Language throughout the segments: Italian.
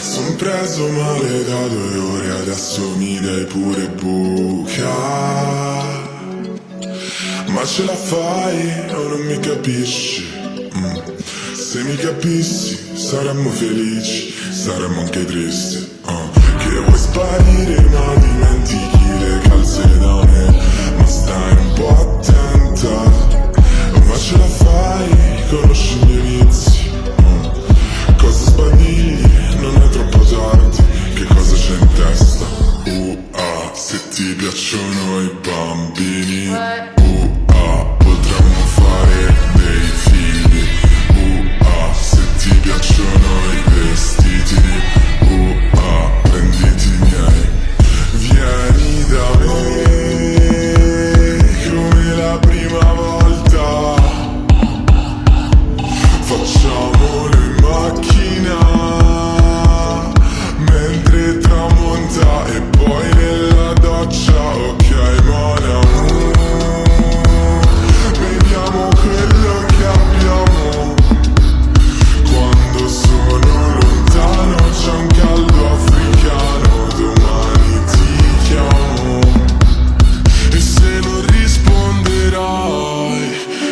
Son preso male da 2 ore, adesso mi dai pure buca. Ma ce la fai o non mi capisci? Se mi capissi saremmo felici, saremmo anche tristi. Che vuoi sparire ma dimentichi le calze da me. Ma stai un po' attenta. Ma ce la fai, conosci i miei inizi. Cosa sbagli? Non è troppo tardi. Che cosa c'è in testa? Se ti piacciono i bambini. Potremmo fare dei figli. Se ti piacciono i vestiti. Prenditi i miei. Vieni da me come la prima volta. Facciamolo in macchina mentre tramonta e poi nella doccia. Ok, mon amour, vediamo quello che abbiamo. Quando sono lontano c'è un caldo africano. Domani ti chiamo e se non risponderai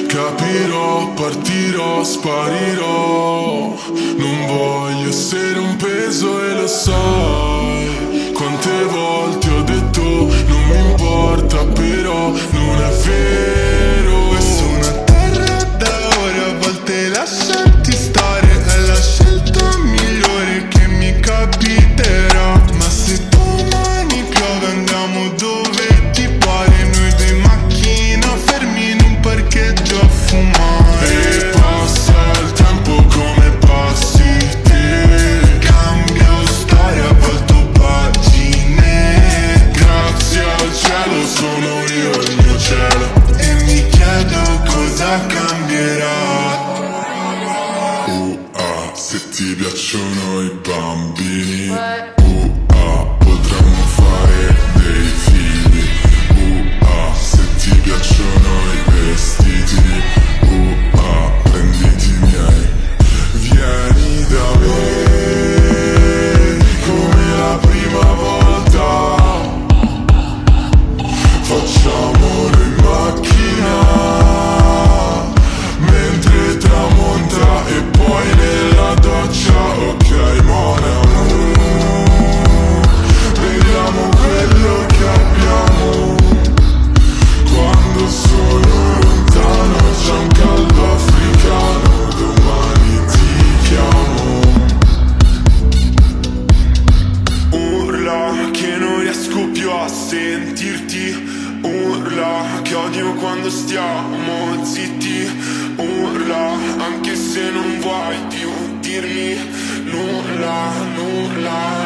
capirò, partirò, sparirò. Non voglio essere un peso e lo sai. Quante volte ho detto non mi importa, però non è vero. E sono a terra da ore, a volte lasciarti stare è la scelta migliore che mi capiterà. Ma se domani piove andiamo dove ti pare, noi 2 in macchina fermi in un parcheggio a fumare. E passa il tempo come passi te. Cambio storia, volto pagine. Grazie al cielo sono io il mio cielo. E mi chiedo cosa cambierà. Se ti piacciono i bambini. Potremmo fare dei figli. Se ti piacciono i vestiti. Prenditi i miei. Vieni da me come la prima volta. Facciamolo in macchina mentre tramonta e poi nella doccia. Ok, mon amour, vediamo quello che abbiamo. Quando sono lontano c'è un caldo africano. Domani ti chiamo. Urla che non riesco più a sentirti. Urla che odio quando stiamo zitti. Urla anche se non vuoi più dirmi nulla, nulla.